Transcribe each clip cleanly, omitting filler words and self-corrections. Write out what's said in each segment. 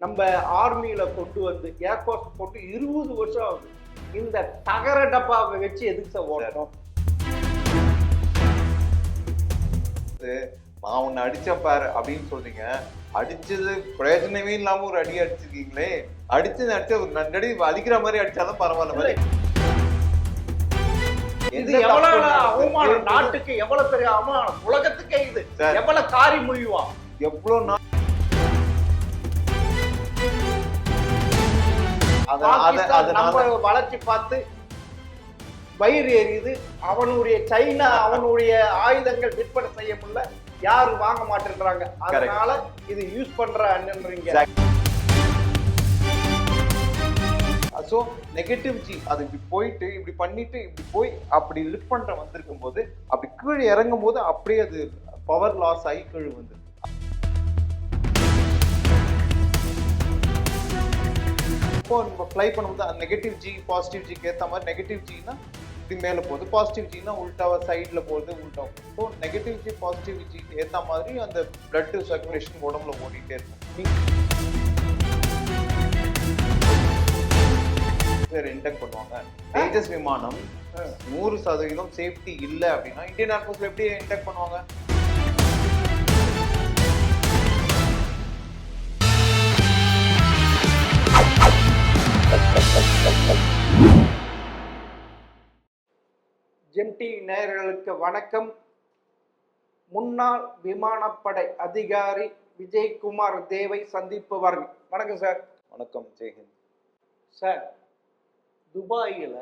நம்ம ஆர்மியில கொண்டு வந்து ஏர்போர்ட் போட்டு 20 வருஷம் ஆகுது. இந்த தகர டப்பாவை வச்சு எதுக்கு சார் ஓடுறோம்? நான் உன்னை அடிச்சேன் பாரு அப்படின்னு சொல்றீங்க. அடிச்சது பிரயோஜனமே இல்லாம ஒரு அடி அடிச்சிருக்கீங்களே. அடிச்சது அடிச்ச ஒரு நண்டடி அடிக்கிற மாதிரி அடிச்சாலும் பரவாயில்ல மாதிரி. இது எவ்வளவு அவமானம், நாட்டுக்கு எவ்வளவு பெரிய அவமானம், உலகத்துக்கே இது எவ்வளவு காரி முழிவான். எவ்வளவு வளர்ச்சி பார்த்து வயிறு எரியுது. அவனுடைய சைனா அவனுடைய ஆயுதங்கள் விற்பனை செய்ய முடியல, யாரும் வாங்க மாட்டேன்றாங்க. அதனால இது யூஸ் பண்ற அண்ணன்றீங்க. சோ நெகட்டிவ் ஜி அது இப்படி போயிட்டு இப்படி பண்ணிட்டு இப்படி போய் அப்படி லிஃப்ட் பண்ற வந்திருக்கும் போது அப்படி கீழே இறங்கும் போது அப்படியே அது பவர் லாஸ் ஆகி கீழே வந்து இப்போ நம்ம ஃப்ளை பண்ணும்போது அந்த நெகட்டிவ் ஜி பாசிட்டிவ் ஜிக்கு ஏற்ற மாதிரி நெகட்டிவ் ஜின்னா இப்படி மேலே போகுது, பாசிட்டிவ் ஜின்னா உல்டாவா சைடில் போகுது உல்டா. ஸோ நெகட்டிவ் ஜி பாசிட்டிவ் ஜிக்கு ஏற்ற மாதிரி அந்த பிளட் சர்க்குலேஷன் உடம்புல ஓடிட்டே இருக்கும். இன்டெக்ட் பண்ணுவாங்க. தேஜஸ் விமானம் 100% சேஃப்டி இல்லை அப்படின்னா இந்தியன் ஏர்போர்ட்ல எப்படி இன்டெக்ட் பண்ணுவாங்க? ஜெம்டி நேயர்களுக்கு வணக்கம். முன்னாள் விமானப்படை அதிகாரி விஜயகுமார் தேவை சந்திப்பவர்கள். வணக்கம் சார். வணக்கம் ஜெய்ஹிந்த் சார். துபாயில்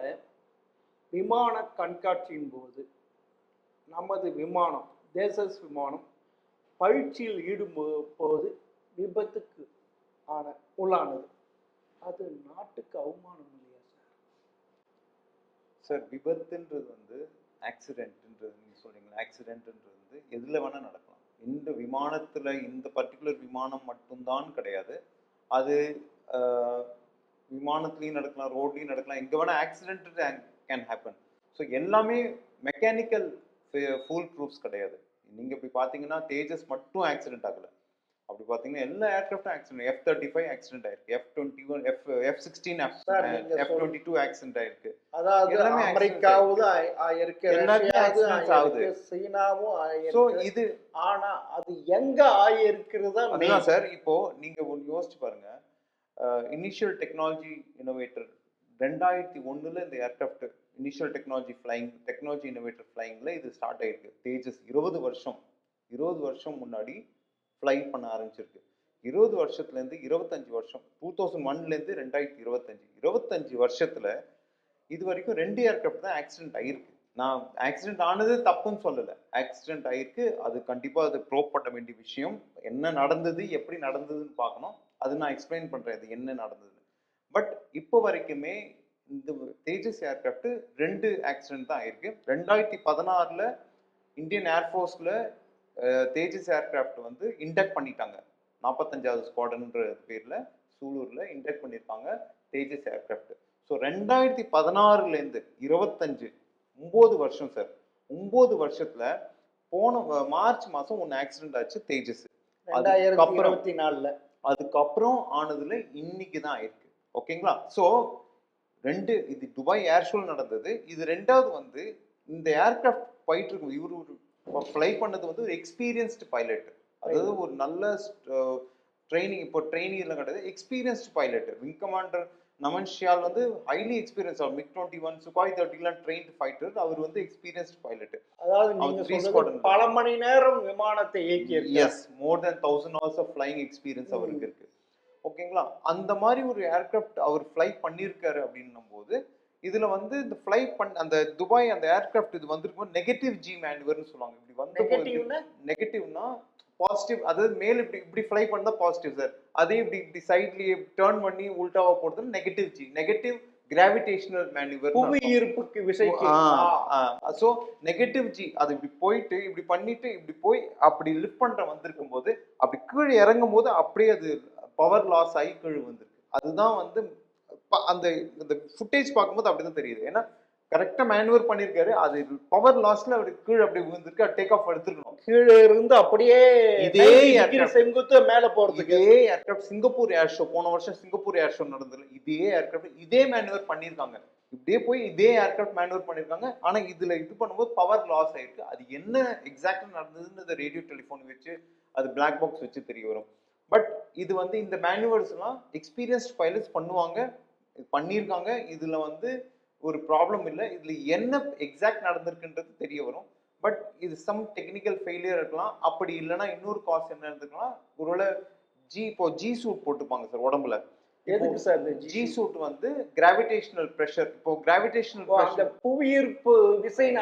விமான கண்காட்சியின் போது நமது விமானம் தேசஸ் விமானம் பயிற்சியில் ஈடுபோது விபத்துக்கு உள்ளானது. அது நாட்டுக்கு அவமானம் இல்லையா சார்? சார் விபத்துன்றது வந்து ஆக்சிடென்ட்ன்றது நீங்கள் சொல்றீங்களா? ஆக்சிடென்ட்ன்றது வந்து எதில் வேணால் நடக்கலாம். இந்த விமானத்தில் இந்த பர்டிகுலர் விமானம் மட்டும்தான் கிடையாது. அது விமானத்துலையும் நடக்கலாம், ரோட்லையும் நடக்கலாம், எங்கே வேணால் ஆக்சிடென்ட் கேன் ஹேப்பன். ஸோ எல்லாமே மெக்கானிக்கல் ஃபுல் ப்ரூஃப்ஸ் கிடையாது. நீங்கள் இப்படி பார்த்தீங்கன்னா தேஜஸ் மட்டும் ஆக்சிடென்ட் ஆகலை. அப்படி பார்த்தீங்கன்னா எல்லா ஏர்கிராஃப்டும் ஆக்சிடென்ட். F-35 ஆக்சிடென்ட் ஆயிருக்கு, F-21 F-16 F-22 ஆக்சிடென்ட் ஆயிருக்கு. அதாவது எல்லாமே அமெரிக்காவும் ஆயிருக்கு, ஆகுது, சீனாவும் ஆயிருக்கு. ஸோ இது ஆனா அது எங்க ஆயிருக்கிறதா அதுதான் சார். இப்போ நீங்க ஒன்று யோசிச்சு பாருங்க. இனிஷியல் டெக்னாலஜி இன்னோவேட்டர் 2001 இந்த ஏர்கிராஃப்ட் இனிஷியல் டெக்னாலஜி இன்னோவேட்டர் ஃப்ளைங்கில் இது ஸ்டார்ட் ஆயிருக்கு. தேஜஸ் 20 வருஷம் முன்னாடி ஃப்ளை பண்ண ஆரம்பிச்சிருக்கு. 20 வருஷத்துலேருந்து 25 வருஷம், 2001லேருந்து 2025 வருஷத்துல இது வரைக்கும் 2 ஏர்கிராஃப்ட் தான் ஆக்சிடென்ட் ஆயிருக்கு. நான் ஆக்சிடென்ட் ஆனது தப்புன்னு சொல்லலை, ஆக்சிடென்ட் ஆயிருக்கு. அது கண்டிப்பாக அது ப்ரூவ் பண்ண வேண்டிய விஷயம். என்ன நடந்தது, எப்படி நடந்ததுன்னு பார்க்கணும். அது நான் எக்ஸ்பிளைன் பண்ணுறேன் இது என்ன நடந்தது. பட் இப்போ வரைக்குமே இந்த தேஜஸ் ஏர்கிராஃப்ட் 2 ஆக்சிடென்ட் தான் ஆயிருக்கு. 2016 இந்தியன் ஏர்ஃபோர்ஸில் தேஜஸ் ஏர்கிராஃப்ட் வந்து இண்டக்ட் பண்ணிட்டாங்க. 45வது ஸ்குவாட்ரன்ற பேரில் சூலூரில் இண்டக்ட் பண்ணியிருக்காங்க தேஜஸ் ஏர்கிராஃப்ட். ஸோ 2016லேருந்து 25 9 வருஷம் சார். 9 வருஷத்துல போன மார்ச் மாதம் 1 ஆக்சிடென்ட் ஆச்சு தேஜஸ். 2024 அதுக்கப்புறம் ஆனதுல இன்னைக்கு தான் ஆயிருக்கு. ஓகேங்களா? ஸோ இது துபாய் ஏர் ஷோ நடந்தது. இது ரெண்டாவது வந்து இந்த ஏர்கிராஃப்ட் போயிட்டு இருக்கும். இவரு ஃப்ளை பண்ணது வந்து ஒரு எக்ஸ்பீரியன்ஸ்டு பைலட். அதாவது ஒரு நல்ல ட்ரைனிங், இப்போ ட்ரைனிங் எல்லாம் கிடையாது, experienced pilot. Wing commander Naman Syal வந்து ஹைலி எக்ஸ்பீரியன்ஸ். அவர் MiG-21 சுகாய் 30 ட்ரெயின்ட் ஃபைட்டர். அவர் வந்து எக்ஸ்பீரியன்ஸ்டு பைலட். அதாவது பல மணி நேரம் விமானத்தை இயக்கியிருக்கார். Yes, more than 1000 hours of flying experience அவருக்கு இருக்கு. ஓகேங்களா? அந்த மாதிரி ஒரு ஏர்கிராஃப்ட் அவர் ஃப்ளை பண்ணியிருக்காரு அப்படின்னும் போது இதுல வந்து இந்த ஃப்ளை அந்த துபாய் அந்த ஏர்கிராஃப்ட் இது வந்திருக்கும் நெகட்டிவ் ஜி மேனுவர்னு சொல்லுவாங்க. இப்படி வந்து நெகட்டிவ்னா பாசிட்டிவ், அதாவது மேல் இப்படி ஃப்ளை பண்ணா பாசிட்டிவ் சார். அதே இப்படி சைட்லயே டர்ன் பண்ணி உல்டாவா போடுறது negative G, negative gravitational manure, புவி ஈர்ப்புக்கு விசைக்கு. சோ நெகட்டிவ் ஜி அது இப்படி போயிட்டு இப்படி பண்ணிட்டு இப்படி போய் அப்படி லிஃப்ட் பண்ற வந்திருக்கும் போது அப்படி கீழே இறங்கும் போது அப்படியே அது பவர் லாஸ் ஆகி கீழே வந்திருக்கு. அதுதான் வந்து அந்த ஃபுட்டேஜ் பார்க்கும்போது அப்படிதான் தெரியுது. ஏன்னா கரெக்டா மேனுவர் பண்ணிருக்காரு. அது பவர் லாஸ்ல அவர் கீழே அப்படி விழுந்திருக்கு, டேக் ஆஃப் எடுத்துக்கணும். கீழே இருந்து அப்படியே இதே 90 degree செங்குத்து மேல போறதுக்கு. இதே ஏர்கிராஃப்ட் சிங்கப்பூர் ஏர் ஷோ, போன வருஷம் சிங்கப்பூர் ஏர் ஷோ நடந்தது. இதே ஏர்கிராஃப்ட் இதே மேனுவர் பண்ணிருக்காங்க. இப்படியே போய் இதே ஏர்கிராஃப்ட் மேனுவர் பண்ணிருக்காங்க. ஆனா இதுல இது பண்ணும்போது பவர் லாஸ் ஆயிருக்கு. அது என்ன எக்ஸாக்டா நடந்ததுன்னு ரேடியோ டெலிஃபோன் வச்சு அது பிளாக் பாக்ஸ் வச்சு தெரிய வரும். பட் இது வந்து இந்த மேனுவர்ஸ் எல்லாம் எக்ஸ்பீரியன்ஸ்ட் பைலட்ஸ் பண்ணுவாங்க, பண்ணியிருக்காங்க. இதுல வந்து ஒரு ப்ராப்ளம் இல்லை. இதுல என்ன எக்ஸாக்ட் நடந்திருக்குன்றது தெரிய வரும். பட் இது சம் டெக்னிக்கல் ஃபெயிலியர் இருக்கலாம். அப்படி இல்லைன்னா இன்னொரு காஸ் என்ன இருந்துக்கலாம், ஒருவேளை இப்போ ஜி சூட் போட்டுப்பாங்க சார் உடம்புல. எதுக்கு சார் இந்த ஜி சூட் வந்து கிராவிடேஷனல் பிரஷர், இப்போ கிராவிடேஷனல் அந்த புவியீர்ப்பு விசையின்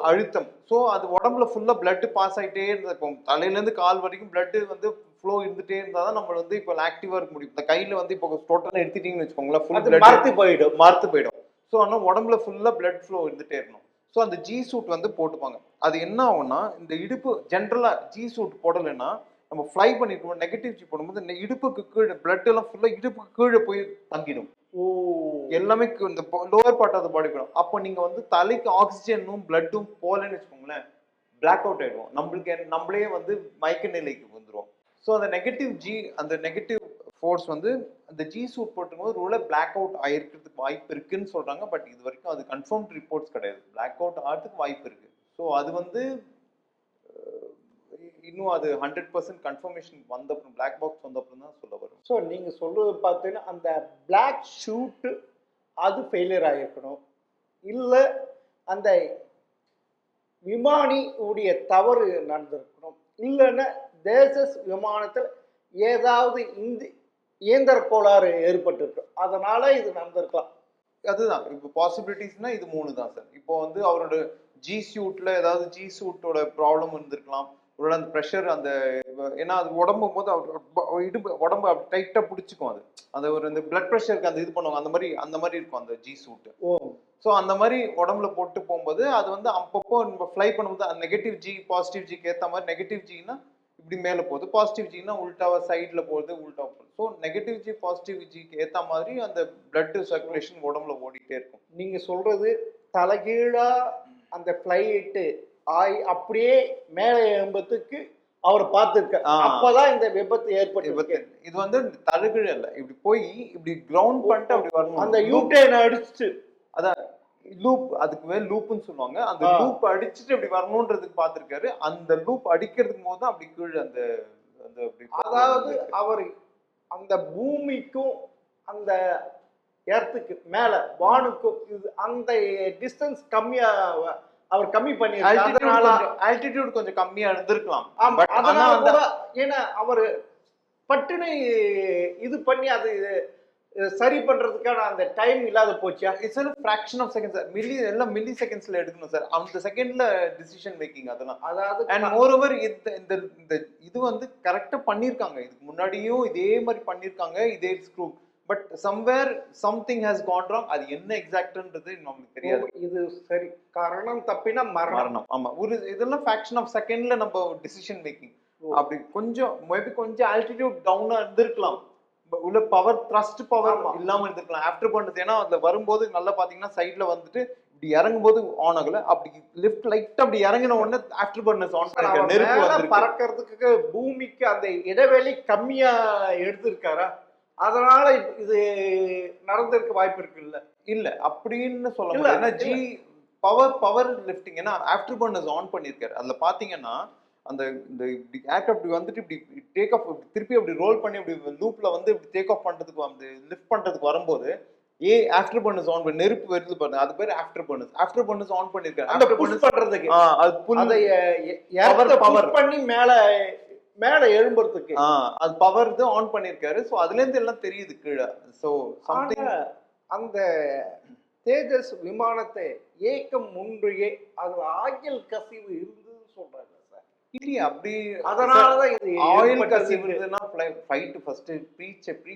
அழுத்தம். ஸோ அது உடம்புல ஃபுல்லா பிளட் பாஸ் ஆகிட்டே இருந்திருக்கும். தலையில இருந்து கால் வரைக்கும் பிளட் வந்து ஃப்ளோ இருந்துட்டே இருந்தாதான் நம்ம வந்து இப்போ ஆக்டிவா இருக்க முடியும். இந்த கையில வந்து இப்போ டோட்டலா எடுத்துட்டீங்கன்னு வச்சுக்கோங்களேன், ஃபுல் பிளட் மறுத்து போயிடும். ஸோ ஆனால் உடம்புல ஃபுல்லா பிளட் ஃப்ளோ இருந்துட்டே இருக்கணும். ஸோ அந்த ஜி சூட் வந்து போட்டுப்பாங்க. அது என்ன ஆகும்னா, இந்த இடுப்பு ஜென்ரலா ஜி சூட் போடலைன்னா நம்ம ஃப்ளை பண்ணிருக்கோம், நெகட்டிவ் ஜி போடும்போது இந்த இடுப்புக்கு கீழே பிளட் எல்லாம் ஃபுல்லா இடுப்புக்கு கீழே போய் தங்கிடும். எல்லாமே இந்த லோவர் பார்ட் ஆஃப் த பாடி போயிடும். அப்போ நீங்க வந்து தலைக்கு ஆக்சிஜனும் பிளட்டும் போலன்னு வச்சுக்கோங்களேன், பிளாக் அவுட் ஆயிடுவோம். நம்மளே வந்து மயக்க நிலைக்கு வந்துடும். ஸோ அந்த நெகட்டிவ் ஃபோர்ஸ் வந்து அந்த ஜி சூட் போட்டும்போது ஒரு பிளாக் அவுட் ஆயிருக்கிறதுக்கு வாய்ப்பு இருக்குன்னு சொல்றாங்க. பட் இது வரைக்கும் அது கன்ஃபார்ம்ட் ரிப்போர்ட்ஸ் கிடையாது. பிளாக் அவுட் ஆகிறதுக்கு வாய்ப்பு இருக்கு. ஸோ அது வந்து இன்னும் அது 100% கன்ஃபர்மேஷன் வந்தப்பறம், பிளாக் பாக்ஸ் வந்தப்பறம் தான் சொல்ல வரும். ஸோ நீங்க சொல்றது பார்த்தீங்கன்னா அந்த பிளாக் ஷூட் அது ஃபெயிலியர் ஆகிருக்கணும், இல்லை அந்த விமானி உடைய தவறு நடந்திருக்கணும், இல்லைன்னா தேசஸ் விமானத்தில் ஏதாவது இயந்திர கோளாறு ஏற்பட்டிருக்கு, அதனால இது நடந்திருக்கலாம். அதுதான் இப்போ பாசிபிலிட்டிஸ்னா இது 3 தான் சார். இப்போ வந்து அவரோட ஜி சூட்ல ஏதாவது ஜி சூட்டோட ப்ராப்ளம் இருந்திருக்கலாம். ஒரு அந்த ப்ரெஷர் அந்த, ஏன்னா அது உடம்பும் போது அவர் இடுப்பு உடம்பு அப்படி டைட்டா பிடிச்சிக்கும். அது அந்த ஒரு இந்த பிளட் ப்ரெஷருக்கு அந்த இது பண்ணுவாங்க, அந்த மாதிரி இருக்கும் அந்த ஜி சூட். ஸோ அந்த மாதிரி உடம்புல போட்டு போகும்போது அது வந்து அப்பப்போ நம்ம ஃப்ளை பண்ணும்போது அந்த நெகட்டிவ் ஜி பாசிட்டிவ் ஜிக்கு ஏற்ற மாதிரி நெகட்டிவ் ஜின்னா இப்படி மேலே போகுது, பாசிட்டிவ் ஜின்னா உல்டாவா சைட்ல போகுது, உல்டாவா போகுது. ஸோ நெகட்டிவ் ஜி பாசிட்டிவ் ஜிக்கு ஏற்ற மாதிரி அந்த பிளட் சர்க்குலேஷன் உடம்புல ஓடிட்டே இருக்கும். நீங்க சொல்றது தலைகீழா அந்த ஃபிளைட்டு அப்படியே மேலே எழும்பத்துக்கு அவர் பார்த்துருக்க, அப்பதான் இந்த விபத்து ஏற்பட்டு. இது வந்து தலைகீழ இல்ல, இப்படி போய் இப்படி கிரவுண்ட் பண்ணிட்டு அப்படி வரணும். அந்த யூட்டேன் அடிச்சு, அதான் லூப், அதுக்கு மேல லூப்னு சொல்லுவாங்க. அந்த லூப் அடிச்சுட்டு அப்படி வரணும்ன்றதுக்கு பார்த்திருக்காரு. அந்த லூப் அடிக்கிறதுக்கு போது தான் அப்படி கீழே அந்த அதாவது அவர் அந்த பூமிக்கும் அந்த எர்த்துக்கு மேல வானுக்கும் இது அந்த டிஸ்டன்ஸ் கம்மியா அவர் கம்மி பண்ணி ஆல்டிடியூட் கொஞ்சம் கம்மியா இருந்திருக்கலாம். ஏன்னா அவர் பட்டுன்னு இது பண்ணி அது சரி பண்றதுக்கான அந்த டைம் இல்லாத போச்சா? It's a fraction of seconds. எல்லாம் மில்லி செகண்ட்ஸ்ல எடுக்கணும் சார். அந்த செகண்ட்ல டிசிஷன் மேக்கிங் அதெல்லாம். அதாவது அண்ட் மோரோவர் இந்த இது வந்து கரெக்டா பண்ணிருக்காங்க. இதுக்கு முன்னாடியும் இதே மாதிரி பண்ணிருக்காங்க, இதே screw. But somewhere something has gone wrong. அது என்ன எக்ஸாக்ட்ன்றது நமக்கு தெரியாது. இது சரி, காரணம் தப்பினா மரணம். ஆமா, ஒரு இதெல்லாம் fraction of secondல நம்ம டிசிஷன் மேக்கிங். அப்படி கொஞ்சம் மேபி கொஞ்சம் ஆல்டிடியூட் டவுனா இருந்திருக்கலாம், உள்ள பவர் த்ரஸ்ட் பவர் இல்லாம இருந்திருக்கலாம். ஆஃப்டர் பர்னர்ஸ் ஏன்னா அதுல வரும்போது நல்லா பாத்தீங்கன்னா சைட்ல வந்துட்டு இப்படி இறங்கும் போது ஆன் ஆகல, அப்படி லிஃப்ட் லைட் அப்படி இறங்கின உடனே ஆஃப்டர் பர்னர்ஸ் ஆன் பண்ணிருக்காரு. நெருப்பு வந்து பறக்கிறதுக்கு பூமிக்கு அந்த இடைவெளி கம்மியா எடுத்திருக்காரா, அதனால இது நடந்திருக்க வாய்ப்பு இருக்கு. இல்ல அப்படின்னு சொல்ல முடியாது. ஜி பவர் லிஃப்டிங் ஏன்னா ஆஃப்டர் பர்னர்ஸ் ஆன் பண்ணிருக்காரு. அதுல பாத்தீங்கன்னா அந்த இந்த இப்படி ஏர்கிராஃப்ட் வந்துட்டு இப்படி டேக் ஆஃப் திருப்பி அப்படி ரோல் பண்ணி அப்படி லூப்ல வந்து இப்படி டேக் ஆஃப் பண்றதுக்கு அந்த லிஃப்ட் பண்றதுக்கு வரும்போது ஆஃப்டர் பர்னர்ஸ் ஆன் பண்ணி நெருப்பு வருது பாருங்க, அது பேர் ஆஃப்டர் பர்னர்ஸ் ஆன் பண்ணிருக்காரு. அந்த புஷ் பண்றதுக்கு அது பவர் பண்ணி மேல எழும்புறதுக்கு அது பவர் தான் ஆன் பண்ணிருக்காரு. சோ அதுல இருந்து எல்லாம் தெரியுது கீழே. சோ சம்திங் அந்த தேஜஸ் விமானத்தை ஏக்கம் முன்றியே அதுல ஆயில் கசிவு இருந்ததுன்னு சொல்றாங்க சார். இல்லையா அப்படி, அதனாலதான் இது ஆயில் கசிவு இருந்ததுன்னா ஃபிளைட் ஃபர்ஸ்ட் ப்ரீ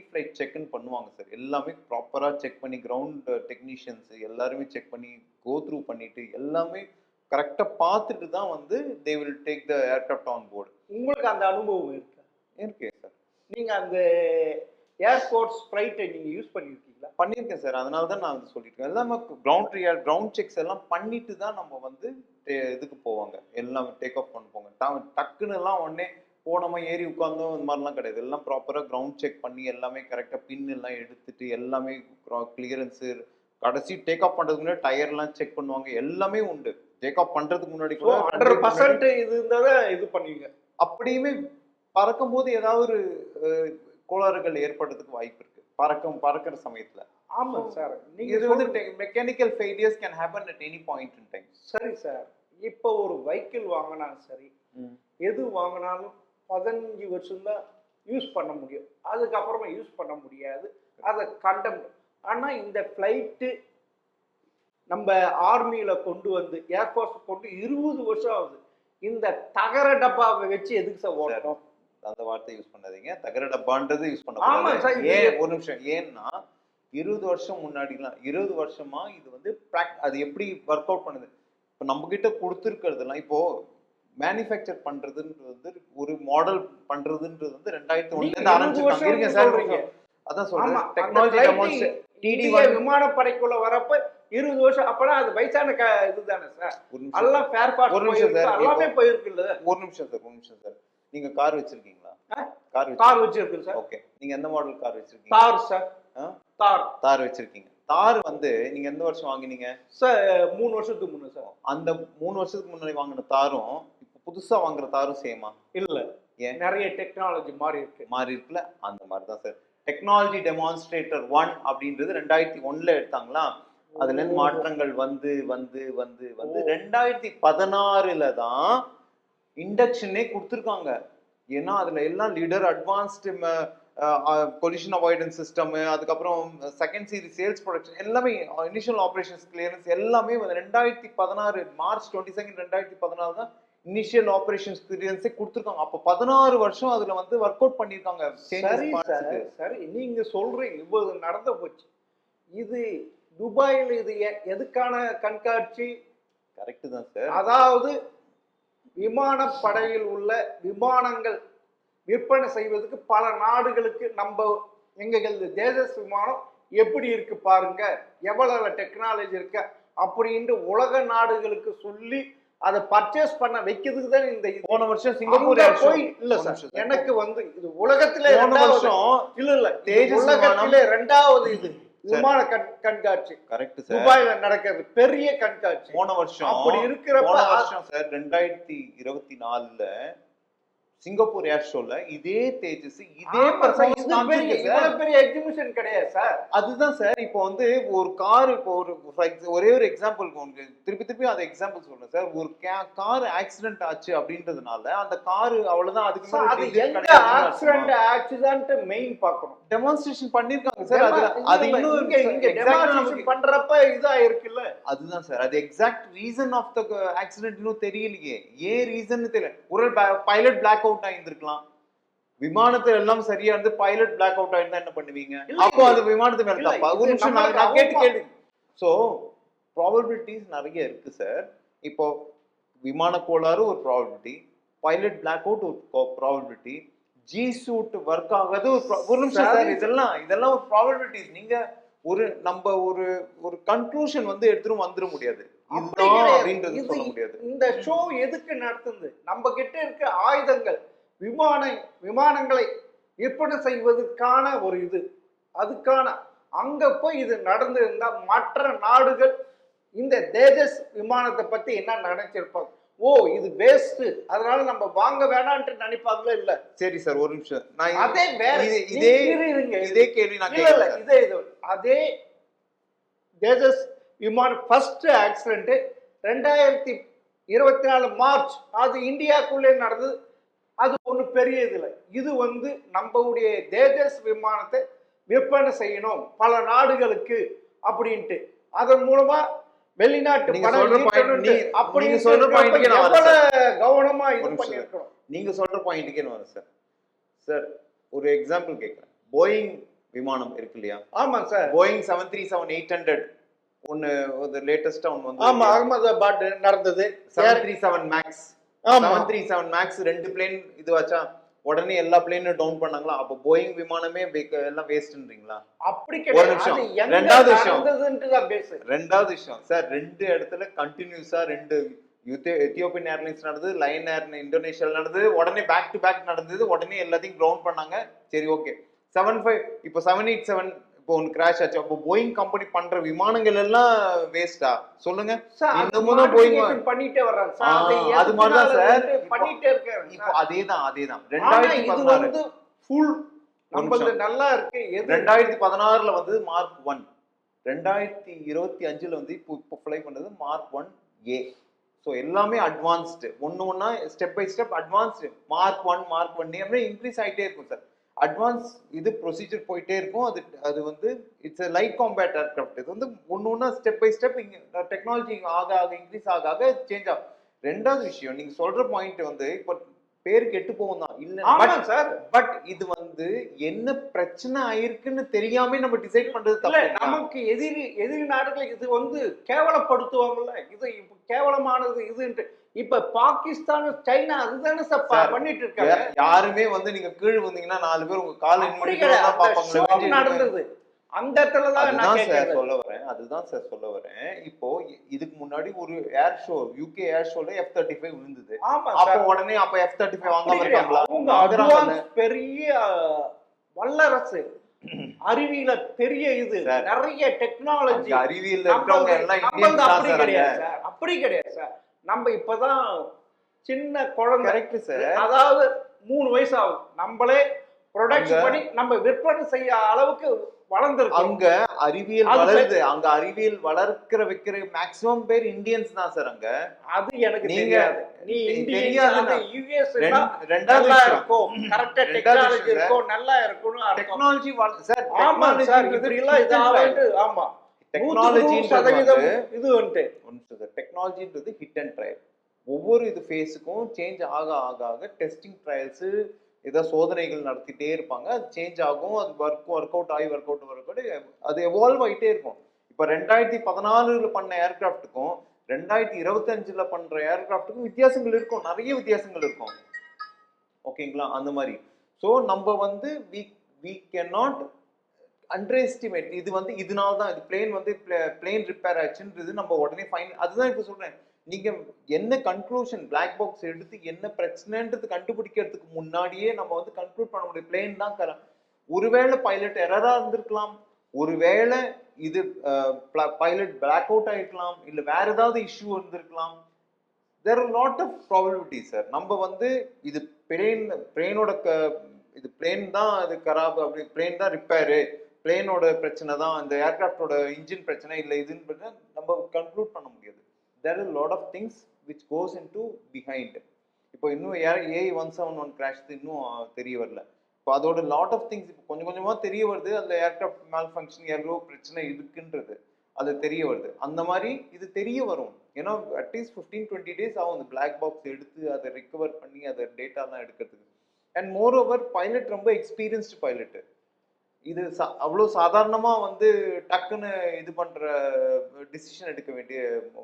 ஃபிளைட் செக்னு பண்ணுவாங்க சார். எல்லாமே ப்ராப்பரா செக் பண்ணி கிரவுண்ட் டெக்னீஷியன்ஸ் எல்லாருமே செக் பண்ணி கோ த்ரூ பண்ணிட்டு எல்லாமே கரெக்டா பார்த்துட்டு தான் வந்து they will take the aircraft on board. உங்களுக்கு அந்த அனுபவம் இருக்கா? இருக்கு சார். நீங்க அந்த ஏர்போர்ட்ஸ் ஃப்ளைட்டை நீங்க யூஸ் பண்ணியிருக்கீங்களா? பண்ணியிருக்கேன் சார். அதனால தான் நான் வந்து சொல்லியிருக்கேன். எல்லாமே கிரவுண்ட் செக்ஸ் எல்லாம் பண்ணிட்டு தான் நம்ம வந்து இதுக்கு போவாங்க. எல்லாம் டேக் ஆஃப் பண்ண போவாங்க. டக்குன்னு எல்லாம் உடனே போனோமா ஏறி உட்கார்ந்தோம் இந்த மாதிரிலாம் கிடையாது. எல்லாம் ப்ராப்பரா கிரவுண்ட் செக் பண்ணி எல்லாமே கரெக்டா பின் எல்லாம் எடுத்துட்டு எல்லாமே கிளியரன்ஸ் கடைசி டேக் ஆஃப் பண்றதுக்கு முன்னாடி டயர் எல்லாம் செக் பண்ணுவாங்க. எல்லாமே உண்டு. டேக் ஆஃப் பண்றதுக்கு முன்னாடி கூட 100% இது இருந்தா இது பண்ணுவீங்க. அப்படியுமே பறக்கும் போது ஏதாவது ஒரு கோளாறுகள் ஏற்படுறதுக்கு வாய்ப்பு இருக்கு. பறக்கிற சமயத்துல. ஆமா சார். நீங்க இது வந்து mechanical failures can happen at any point in time. சரி சார். இப்போ ஒரு வெஹிக்கிள் வாங்கினாலும் சரி, எது வாங்கினாலும் 15 வருஷம் தான் யூஸ் பண்ண முடியும். அதுக்கப்புறமா யூஸ் பண்ண முடியாது. அதை கண்டம். ஆனா இந்த ஃப்ளைட்டு நம்ம ஆர்மியில கொண்டு வந்து ஏர்ஃபோர்ஸ் கொண்டு 20 வருஷம் ஆகுது. இந்த தகர டப்பாவை வச்சு எதுக்கு சார் ஓட்டணும்? அந்த வார்த்தை யூஸ் பண்ணாதீங்க. தகர டப்பான்றது யூஸ் ஆமா பண்ண சார். ஏன் ஒரு நிமிஷம். ஏன்னா 20 வருஷம் முன்னாடிலாம் 20 வருஷமா இது வந்து அது எப்படி ஒர்க் அவுட் பண்ணுது. இப்போ நம்ம கிட்ட கொடுத்துருக்கிறதுலாம் இப்போ மேனுஃபேக்சர் பண்றதுன்றது வந்து ஒரு மாடல் பண்றதுன்றது வந்து 2001 ஆரம்பிச்சிருக்காங்க. இருங்க சார். அதான் சொல்றேன். டெக்னாலஜி டெமான்ஸ்ட்ரேட் TD1 விமானப்படைக்குள்ள வரப்ப 20 வருஷம் அப்பனா அது வயசான இதுதானே சார். எல்லாம் ஃபேர் பார்ட்ஸ் ஒரு நிமிஷம் சார். எல்லாமே போயிருக்குல்ல. ஒரு நிமிஷம் சார். நீங்க கார் வச்சிருக்கீங்களா? கார் வச்சிருக்கேன் சார். ஓகே. நீங்க எந்த மாடல் கார் வச்சிருக்கீங்க? தார் சார். தார் வச்சிருக்கீங்க. தார் வந்து நீங்க எந்த வருஷம் வாங்குனீங்க சார்? 3 வருஷத்துக்கு முன்ன சார். அந்த 3 வருஷத்துக்கு முன்னாடி வாங்கின தாரும் இப்போ புதுசா வாங்குற தாரும் சேமா? இல்ல. ஏன்? நிறைய டெக்னாலஜி மாறி இருக்குல்ல. அந்த மாதிரி தான் சார். டெக்னாலஜி டெமான்ஸ்ட்ரேட்டர் 1 அப்படின்றது 2001ல எடுத்தாங்களா? அதுல இருந்து மாற்றங்கள் வந்து 2016ல தான் இண்டக்ஷனே கொடுத்துருக்காங்க. ஏன்னா அதுல எல்லாம் leader advanced collision avoidance system, அதுக்கப்புறம் செகண்ட் சீரிஸ் சேல்ஸ் ப்ரொடக்ஷன் எல்லாமே இனிஷியல் ஆப்ரேஷன்ஸ் கிளியரன்ஸ் எல்லாமே 2016 மார்ச் 22 2016 தான் இனிஷியல் ஆபரேஷன்ஸ் கிளியரன்ஸே கொடுத்துருக்காங்க. அப்போ 16 வருஷம் அதுல வந்து ஒர்க் அவுட் பண்ணிருக்காங்க. சரி, நீங்க சொல்றீங்க இவ்வளவு நடந்து போச்சு. இது துபாயில் இது எதுக்கான கண்காட்சி? கரெக்ட் தான் சார். அதாவது விமானப்படையில் உள்ள விமானங்கள் விற்பனை செய்வதற்கு பல நாடுகளுக்கு நம்ம எங்கள் தேஜஸ் விமானம் எப்படி இருக்கு பாருங்க, எவ்வளவு டெக்னாலஜி இருக்கு அப்படின்ட்டு உலக நாடுகளுக்கு சொல்லி அதை பர்ச்சேஸ் பண்ண வைக்கிறதுக்கு தான் இந்த போன வருஷம் சிங்கப்பூர் போய் இல்ல சார். எனக்கு வந்து இது உலகத்திலே இல்ல தேஜஸ் உலகத்திலே 2வது இது விமான கண்காட்சி. Correct sir. துபாயில நடக்கிறது பெரிய கண்காட்சி. போன வருஷம் அப்படி இருக்கிறப்ப சார் 2024ல சிங்கப்பூர் ஏர் ஷோல இதே தேஜஸ் இதே பெரிய எக்ஸிபிஷன் கிடையாது சார். அதுதான் சார். இப்போ வந்து ஒரு கார், இப்போ ஒரே ஒரு எக்ஸாம்பிள் உங்களுக்கு திருப்பி அதை எக்ஸாம்பிள் சொல்றேன் சார். ஒரு கார் ஆக்சிடென்ட் ஆச்சு அப்படின்றதுனால அந்த கார் அவ்வளவுதான். அதுக்கு மெயின் பார்க்கணும். டெமான்ஸ்ட்ரேஷன் பண்ணிருக்காங்க சார். அது இன்னும் டெமான்ஸ்ட்ரேஷன் பண்றப்ப இதா இருக்குல்ல. அதுதான் சார். அது exact reason of the accident இன்னும் தெரியலையே. ஏன் ரீசன் தெரியல. ஒரு பைலட் பிளாக் அவுட் ஆயிருந்திருக்கலாம். விமானத்துல எல்லாம் சரியா இருந்து பைலட் பிளாக் அவுட் ஆயிருந்தா என்ன பண்ணுவீங்க? அப்போ அது விமானத்து மேல தப்பா? ஒரு நிமிஷம் நான் கேட்டு சோ ப்ராபபிலிட்டிஸ் நிறைய இருக்கு சார். இப்போ விமான கோளாறு ஒரு ப்ராபபிலிட்டி, பைலட் பிளாக் அவுட் ஒரு ப்ராபபிலிட்டி, ஜி சூட் ஒர்க் ஆகாது ஒரு நிமிஷம் சார். இதெல்லாம் ஒரு ப்ராபபிலிட்டிஸ். நீங்க நம்ம ஒரு கன்க்ளூஷன் வந்து எடுத்துட்டு வந்துட முடியாது. அப்படின்றது சொல்ல முடியாது. இந்த ஷோ எதுக்கு நடத்துது? நம்ம கிட்ட இருக்க ஆயுதங்கள் விமானங்களை விற்பனை செய்வதற்கான ஒரு இது. அதுக்கான அங்க போய் இது நடந்திருந்தா மற்ற நாடுகள் இந்த தேஜஸ் விமானத்தை பத்தி என்ன நினைச்சிருப்பாங்க? ஓ இது வேஸ்ட், அதனால நம்ம வாங்க வேணாம்னு நினைப்பாங்களே. இல்ல சரி சார் ஒரு நிமிஷம். நான் அதே வேற இதே கேள்வி நான் கேட்கிறேன். அதே தேஜஸ் விமானம் ஃபர்ஸ்ட் ஆக்சிடென்ட் 2024 மார்ச் அது இந்தியாக்குள்ளே நடந்தது. அது ஒண்ணு பெரிய இதுல இது வந்து நம்மளுடைய தேஜஸ் விமானத்தை விற்பனை செய்யணும் பல நாடுகளுக்கு அப்படின்ட்டு அதன் மூலமா வெளிநாட்டு கவனமா இது பண்ணிருக்கணும். நீங்க சொல்ற பாயிண்ட்டுக்கே வரும் சார். சார் ஒரு எக்ஸாம்பிள் கேட்கிறேன். போயிங் விமானம் இருக்கு இல்லையா? ஆமா சார். போயிங் 737-800 ஒன்னு லேட்டஸ்டா ஒன்னு வந்து ஆமா அகமதாபாத் நடந்தது. 737 மேக்ஸ் 737 மேக்ஸ் 2 பிளேன் இது வச்சா உடனே எல்லா பிளேனும் டவுன் பண்ணாங்களா? அப்ப போயிங் விமானமே எல்லாம் வேஸ்ட்ன்றீங்களா? அப்படி ஒரு கிடையாது. நிமிஷம். அது எங்க ரெண்டாவது விஷயம். நடந்ததுன்றதுதான் பேஸ். ரெண்டாவது விஷயம் சார், 2 இடத்துல கண்டினியூஸா 2 எத்தியோப்பியன் ஏர்லைன்ஸ் நடந்தது, லைன் ஏர் இந்தோனேஷியால நடந்தது, உடனே பேக் டு பேக் நடந்தது, உடனே எல்லாத்தையும் கிரவுண்ட் பண்ணாங்க. சரி ஓகே. 75 இப்போ 787 இப்போ ஒன்று கிராஷ் ஆச்சு. அப்போ போயிங் கம்பெனி பண்ற விமானங்கள் எல்லாம் வேஸ்டா சொல்லுங்க? சார், அது இன்னமும் தான் போயிங் modification பண்ணிட்டே வர்றாங்க சார். அது அது மாதிரி தான் எதனால சார். வந்து பண்ணிட்டே இருக்காங்க இப்போ சார். அதேதான் ஆனா இது 2016 வந்து ஃபுல் ஒரு நம்மளது நிமிஷம். நல்லா இருக்கு. எது 2016ல வந்து மார்க் 1, 2025ல வந்து இப்போ ஃப்ளை பண்ணது மார்க் 1A. ஸோ எல்லாமே அட்வான்ஸ்டு, ஒன்று ஒன்றா step by step advanced. Mark 1 mark 1 அப்படியே இன்க்ரீஸ் ஆகிட்டே இருக்கும் சார். அட்வான்ஸ் இது ப்ரொசீஜர் போயிட்டே இருக்கும். அது வந்து இட்ஸ் லைட் காம்பேட் ஏர்கிராஃப்ட். இது வந்து ஒன்று ஒன்றா ஸ்டெப் பை ஸ்டெப் இங்கே டெக்னாலஜி ஆக ஆக இன்க்ரீஸ் ஆக ஆக சேஞ்ச் ஆகும். ரெண்டாவது விஷயம், நீங்க சொல்ற பாயிண்ட் வந்து இப்போ பேர் கெட்டு போகும் தான் இல்ல. ஆமாம் சார். பட் இது வந்து என்ன பிரச்சனை ஆயிருக்குன்னு தெரியாம நம்ம டிசைட் பண்றது இல்ல, தப்பு. நமக்கு எதிரி நாடுகளை இது வந்து கேவலப்படுத்துவாங்கல்ல. இது இப்ப கேவலமானது இதுன்ட்டு. இப்ப பாகிஸ்தான், சைனா அதுதானே சார் சார், பண்ணிட்டு இருக்காங்க. யாருமே வந்து நீங்க கீழ் வந்தீங்கன்னா 4 பேர் உங்க கால அப்படி கிடையாது. அந்த show பாப்பாங்க. நடந்தது அந்த இடத்துல தான் நான் அதுதான் சார் கேட்கிறேன். சொல்ல வரேன். அதுதான் சார் சொல்ல வரேன். இப்போ இதுக்கு முன்னாடி ஒரு ஏர் ஷோ, யூகே ஏர் ஷோல F-35 விழுந்தது. ஆமா அப்ப சார். உடனே அப்ப F-35 அப்படி வாங்காம கிடையாது. இருக்காங்களா? அவங்க வாங்குறாங்கல்ல. advance பெரிய வல்லரசு, அறிவியல பெரிய இது, சார், நிறைய டெக்னாலஜி. அங்க அறிவியல்ல இருக்கிறவங்க எல்லாம் இந்தியன்ஸ் தான் அப்படி சார். கிடையாது சார். அப்படி கிடையாது சார். நம்ம இப்பதான் சின்ன குழந்தை. Correct sir. அதாவது 3 வயசு ஆகும். நம்மளே ப்ரொடக்ஷன் அங்க- பண்ணி நம்ம விற்பனை செய்ய அளவுக்கு வளர்ந்துருக்கோம். அங்க அறிவியல் அது வளருது. அங்க அறிவியல் வைக்கிற மேக்ஸிமம் பேர் இந்தியன்ஸ் தான் சார். அங்க அது எனக்கு நீங்க தெரியாது. நீ தெரியாது. இந்தியன் யுஎஸ் ரெண்டாவது நல்லா விஷயம். இருக்கும், கரெக்டா ரெண்டாவது டெக்னாலஜி விஷயம் இருக்கும், நல்லா இருக்கும்னு அர்த்தம். Technology sir. ஆமா சார், இப்படி எல்லாம் இது ஆகுது. ஆமா, டெக்னாலஜி இது வந்துட்டு டெக்னாலஜின்றது ஹிட் அண்ட் ட்ரையல். ஒவ்வொரு இது ஃபேஸுக்கும் சேஞ்ச் ஆக ஆக ஆக டெஸ்டிங் ட்ரையல்ஸ், ஏதோ சோதனைகள் நடத்திட்டே இருப்பாங்க. அது சேஞ்ச் ஆகும். அது ஒர்க் அவுட் ஆகி ஒர்க் அவுட் அது எவால்வ் ஆகிட்டே இருக்கும். இப்போ 2014ல பண்ண ஏர்கிராஃப்ட்டுக்கும் 2025ல பண்ற ஏர்கிராஃப்ட்டுக்கும் வித்தியாசங்கள் இருக்கும். நிறைய வித்தியாசங்கள் இருக்கும். ஓகேங்களா? அந்த மாதிரி. ஸோ நம்ம வந்து we can not underestimate. இது வந்து இதனால தான் இது பிளேன் ரிப்பேர் ஆச்சுன்றது நம்ம உடனே ஃபைன். அதுதான் இப்போ சொல்றேன். நீங்க என்ன கன்க்ளூஷன் பிளாக் பாக்ஸ் எடுத்து என்ன பிரச்சனைன்றது கண்டுபிடிக்கிறதுக்கு முன்னாடியே நம்ம வந்து கன்க்ளூட் பண்ண முடியும். பிளேன் தான் ஒருவேளை பைலட் எரரா இருந்திருக்கலாம், ஒருவேளை இது பைலட் பிளாக் அவுட் ஆயிருக்கலாம், இல்ல வேற ஏதாவது இஷ்யூ இருந்திருக்கலாம். There are lot of probability sir. நம்ம வந்து இது பிளேனோட இது பிளேன் தான் அது கராப், அப்படி பிளேன் தான் ரிப்பேரு, பிளேனோட பிரச்சனை தான், இந்த ஏர்கிராஃப்டோட இன்ஜின் பிரச்சனை இல்லை இதுன்னு நம்ம கன்க்ளூட் பண்ண முடியாது. There are a lot of things which goes into behind. இப்போ இன்னும் A171 கிராஷ் இன்னும் தெரிய வரல. இப்போ அதோட லாட் ஆஃப் திங்ஸ் இப்போ கொஞ்சம் கொஞ்சமா தெரிய வருது. அதுல ஏர்கிராஃப்ட் மேல் ஃபங்க்ஷன் எவ்வளோ பிரச்சனை இருக்குன்றது அது தெரிய வருது. அந்த மாதிரி இது தெரிய வரும். ஏன்னா அட்லீஸ்ட் 15-20 days ஆகும் அந்த பிளாக் பாக்ஸ் எடுத்து அதை ரிகவர் பண்ணி அதை டேட்டாலாம் எடுக்கிறதுக்கு. அண்ட் மோர் ஓவர் பைலட் ரொம்ப எக்ஸ்பீரியன்ஸ்டு பைலட். இது அவ்வளோ சாதாரணமா வந்து டக்குன்னு இது பண்ற டிசிஷன் எடுக்க வேண்டிய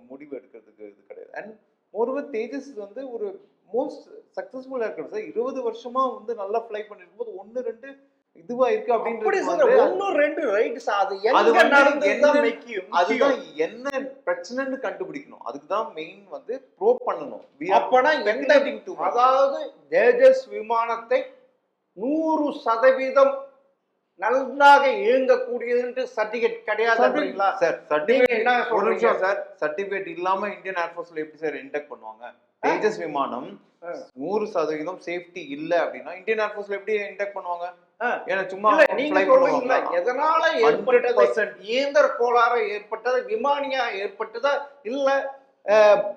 முடிவு எடுக்கிறதுக்கு இது கிடையாது. அண்ட் மோரோவர் தேஜஸ் வந்து ஒரு மோஸ்ட் சக்சஸ்ஃபுல் ஏர்கிராஃப்ட் சார். 20 வருஷமா வந்து நல்லா ஃப்ளை பண்ணிருக்கும் போது 1-2 இதுவா இருக்கு அப்படின்றது அதுதான் என்ன பிரச்சனைன்னு கண்டுபிடிக்கணும். அதுக்குதான் மெயின் வந்து ப்ரோப் பண்ணணும். அதாவது தேஜஸ் விமானத்தை 100% நல்லாக இயங்கக்கூடியது சர்டிபிகேட் கிடையாது சார். சர்டிபிகேட் இல்லாம இந்தியன் ஏர்ஃபோர்ஸ்ல எப்படி சார் இன்டெக்ட் பண்ணுவாங்க? தேஜஸ் விமானம் 100% சேஃப்டி இல்ல அப்படின்னா இந்தியன் ஏர்ஃபோர்ஸ்ல எப்படி இன்டெக்ட் பண்ணுவாங்க? ஏன்னா சும்மா நீங்க சொல்றீங்களா எதனால ஏற்பட்டது? இயந்திர கோளாறு ஏற்பட்டது, விமானியா ஏற்பட்டதா, இல்ல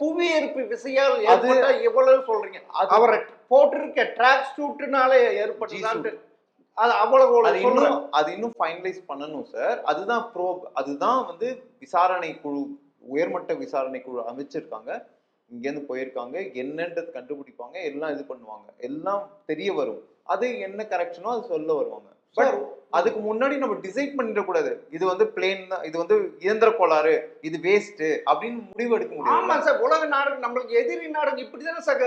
புவியீர்ப்பு விசையால் ஏற்பட்டதா? எவ்வளவு சொல்றீங்க? அவரை போட்டிருக்க ட்ராக் சூட்னால ஏற்பட்டதான்ட்டு அது இன்னும் ஃபைனலைஸ் பண்ணணும் சார். அதுதான் ப்ரோப். அதுதான் வந்து விசாரணை குழு, உயர்மட்ட விசாரணை குழு அமைச்சிருக்காங்க. இங்கேருந்து போயிருக்காங்க, என்னன்றது கண்டுபிடிப்பாங்க, எல்லாம் இது பண்ணுவாங்க, எல்லாம் தெரிய வரும். அது என்ன கரெக்ஷனோ அது சொல்ல வருவாங்க. பட் அதுக்கு முன்னாடி நம்ம டிசைட் பண்ணிட கூடாது இது வந்து பிளேன் தான், இது வந்து இயந்திர கோளாறு, இது வேஸ்ட் அப்படின்னு முடிவு எடுக்க முடியும். ஆமா சார், உலக நாடு நம்மளுக்கு எதிரி நாடுங்க இப்படிதானே சார்